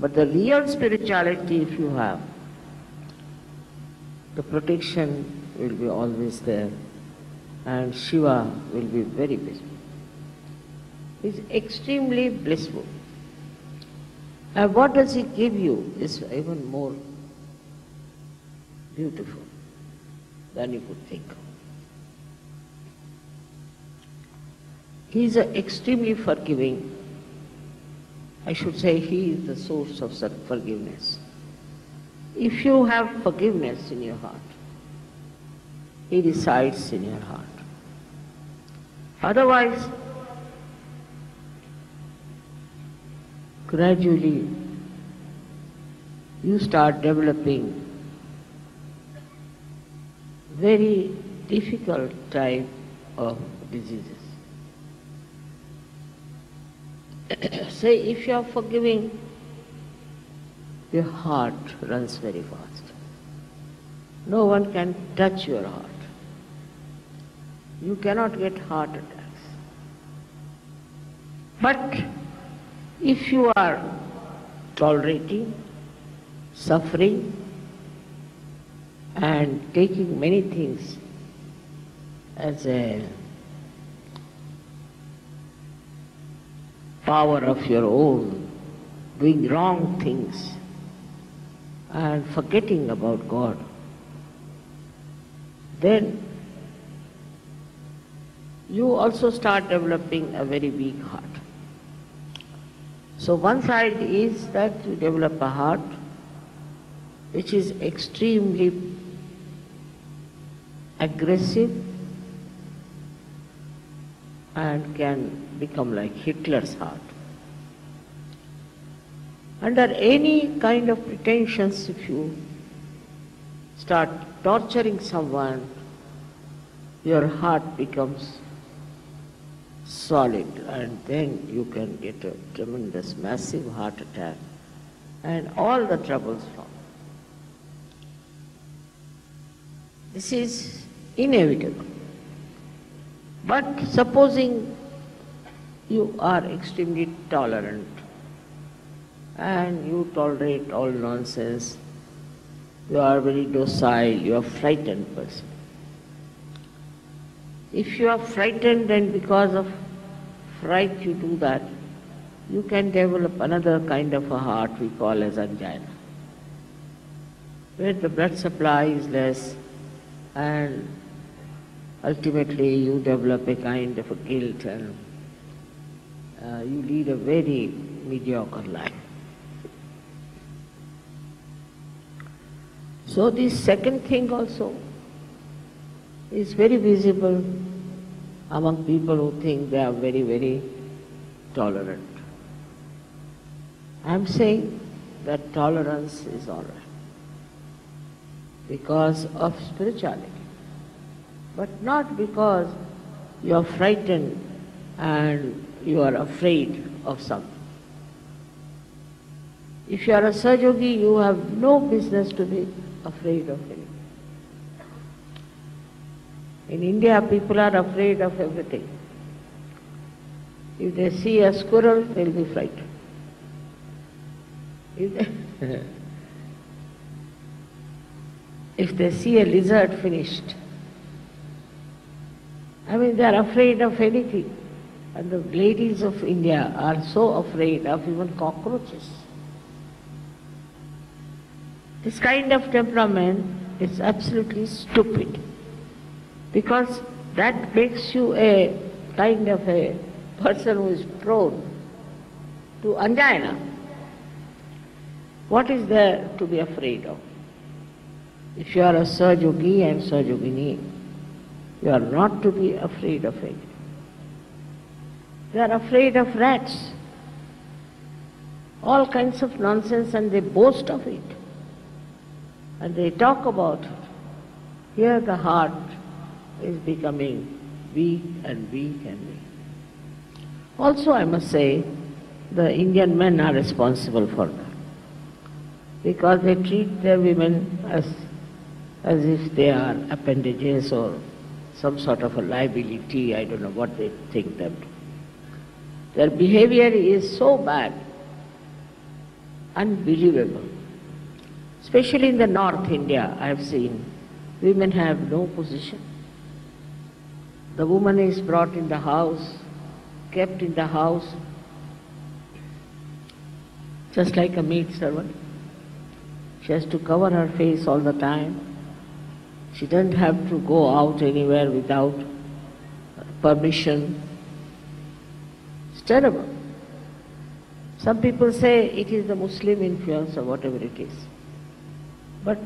But the real spirituality, if you have, the protection will be always there, and Shiva will be very blissful. He's extremely blissful. And what does he give you is even more beautiful than you could think of. He is extremely forgiving. I should say he is the source of forgiveness. If you have forgiveness in your heart, he resides in your heart. Otherwise, gradually you start developing very difficult type of diseases. Say, if you are forgiving, your heart runs very fast. No one can touch your heart. You cannot get heart attacks. But if you are tolerating, suffering, and taking many things as a power of your own, doing wrong things, and forgetting about God, then you also start developing a very weak heart. So one side is that you develop a heart which is extremely aggressive and can become like Hitler's heart. Under any kind of pretensions, if you start torturing someone, your heart becomes solid, and then you can get a tremendous, massive heart attack, and all the troubles follow. This is inevitable. But supposing you are extremely tolerant and you tolerate all nonsense, you are very docile, you are a frightened person. If you are frightened and because of fright you do that, you can develop another kind of a heart we call as angina, where the blood supply is less and ultimately you develop a kind of a guilt and you lead a very mediocre life. So this second thing also is very visible among people who think they are very, very tolerant. I am saying that tolerance is all right because of spirituality, but not because you are frightened and you are afraid of something. If you are a Sahajogi, you have no business to be afraid of anything. In India, people are afraid of everything. If they see a squirrel, they will be frightened. If they see a lizard, finished. I mean, they are afraid of anything. And the ladies of India are so afraid of even cockroaches. This kind of temperament is absolutely stupid, because that makes you a kind of a person who is prone to angina. What is there to be afraid of? If you are a Sahajogi and Sahajogini, you are not to be afraid of it. They are afraid of rats, all kinds of nonsense, and they boast of it. And they talk about it. Here the heart is becoming weak and weak and weak. Also, I must say, the Indian men are responsible for that, because they treat their women as if they are appendages or some sort of a liability. I don't know what they think them to. Their behavior is so bad unbelievable. Especially in the North India, I have seen, women have no position. The woman is brought in the house, kept in the house, just like a maid servant. She has to cover her face all the time. She doesn't have to go out anywhere without permission. It's terrible. Some people say it is the Muslim influence or whatever it is. But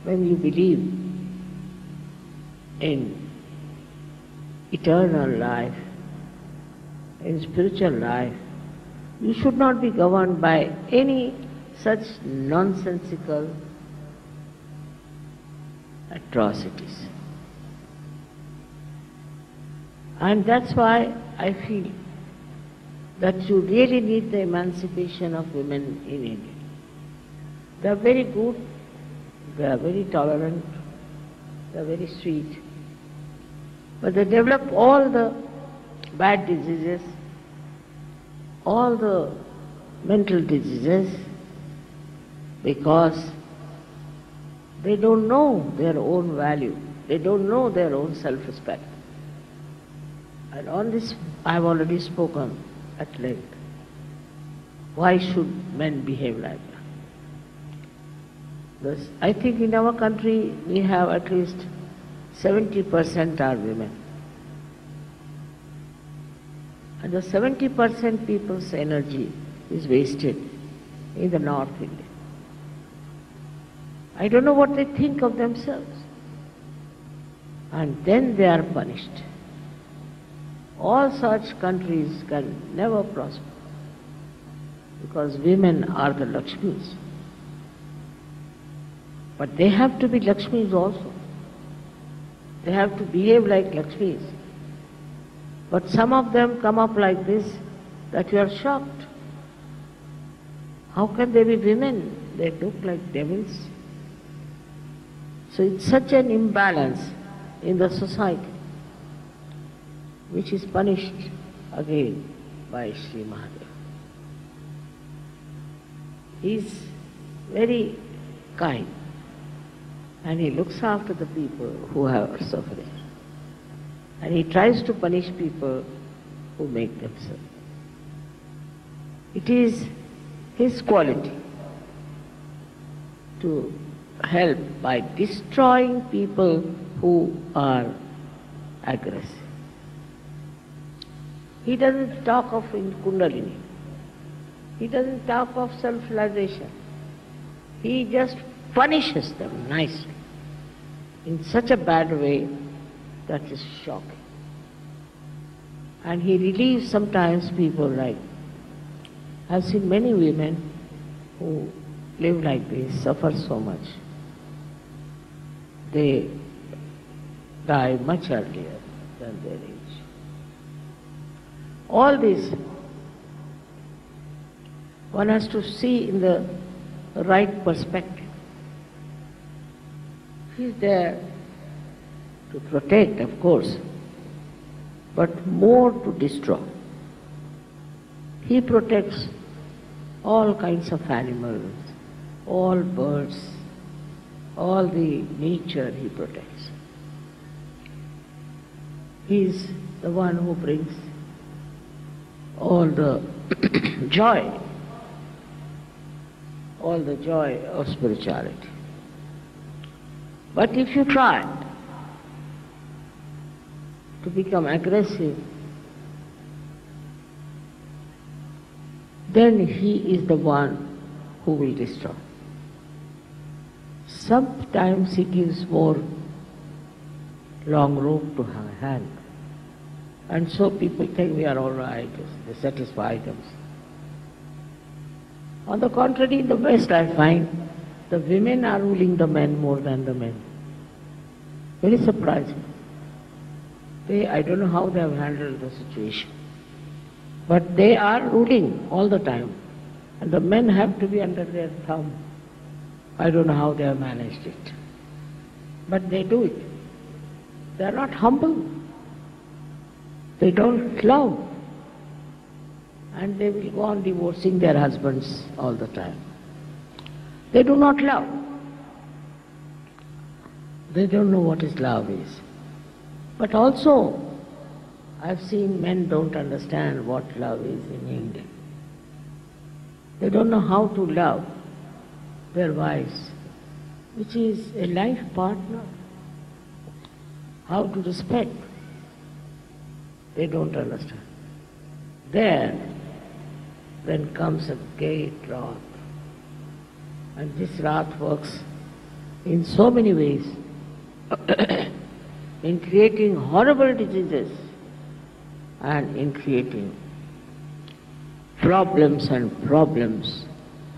when you believe in eternal life, in spiritual life, you should not be governed by any such nonsensical atrocities. And that's why I feel that you really need the emancipation of women in India. They are very good, they are very tolerant, they are very sweet, but they develop all the bad diseases, all the mental diseases, because they don't know their own value, they don't know their own self-respect. And on this I have already spoken at length. Why should men behave like that? Thus, I think in our country we have at least 70% are women. And the 70% people's energy is wasted in the North India. I don't know what they think of themselves. And then they are punished. All such countries can never prosper because women are the Lakshmis. But they have to be Lakshmis also. They have to behave like Lakshmis. But some of them come up like this that you are shocked. How can they be women? They look like devils. So it's such an imbalance in the society, which is punished again by Sri Mahadev. He is very kind and he looks after the people who are suffering. And he tries to punish people who make them suffer. It is his quality to help by destroying people who are aggressive. He doesn't talk of Kundalini. He doesn't talk of self-realization. He just punishes them nicely in such a bad way that is shocking. And he relieves sometimes people like, I've seen many women who live like this, suffer so much. They die much earlier than their age. All this one has to see in the right perspective. He is there to protect, of course, but more to destroy. He protects all kinds of animals, all birds, all the nature he protects. He is the one who brings all the joy of spirituality. But if you try to become aggressive, then he is the one who will destroy. Sometimes he gives more long rope to her hand. And so people think we are all right, they satisfy themselves. On the contrary, in the West I find the women are ruling the men more than the men. Very surprising. I don't know how they have handled the situation. But they are ruling all the time. And the men have to be under their thumb. I don't know how they have managed it. But they do it. They are not humble. They don't love. And they will go on divorcing their husbands all the time. They do not love. They don't know what is love is. But also, I've seen men don't understand what love is in India. They don't know how to love their wives, which is a life partner. How to respect. They don't understand. There, then comes a great wrath. And this wrath works in so many ways in creating horrible diseases and in creating problems and problems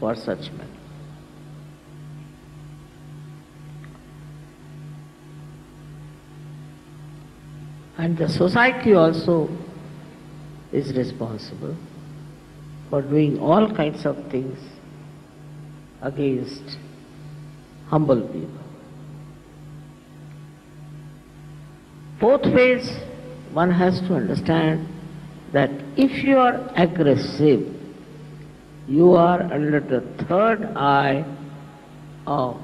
for such men. And the society also is responsible for doing all kinds of things against humble people. Both ways one has to understand that if you are aggressive, you are under the third eye of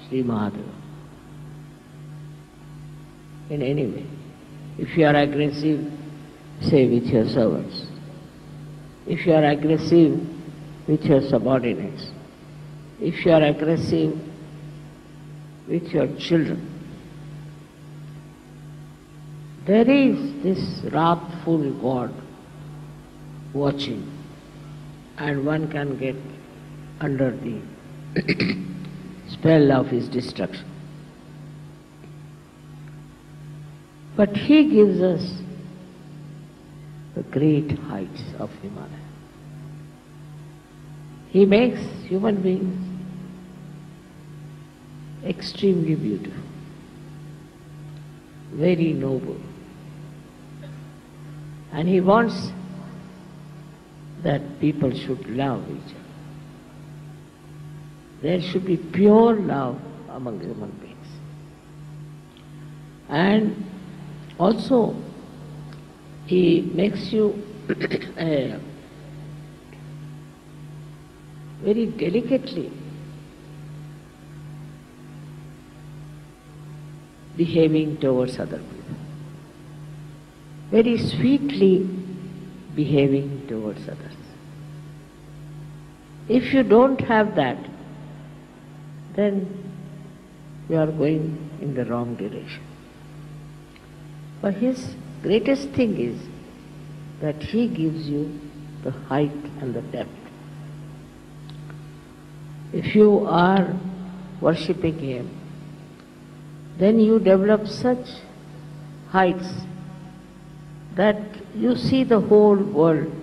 Sri Mahadeva. In any way. If you are aggressive, say with your servants. If you are aggressive with your subordinates. If you are aggressive with your children. There is this wrathful God watching, and one can get under the spell of his destruction. But he gives us the great heights of Himalaya. He makes human beings extremely beautiful, very noble. And he wants that people should love each other. There should be pure love among human beings. And also, he makes you very delicately behaving towards other people. Very sweetly behaving towards others. If you don't have that, then you are going in the wrong direction. But his greatest thing is that he gives you the height and the depth. If you are worshipping him, then you develop such heights that you see the whole world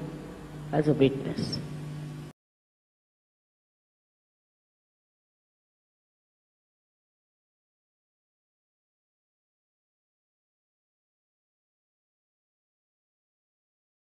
as a witness.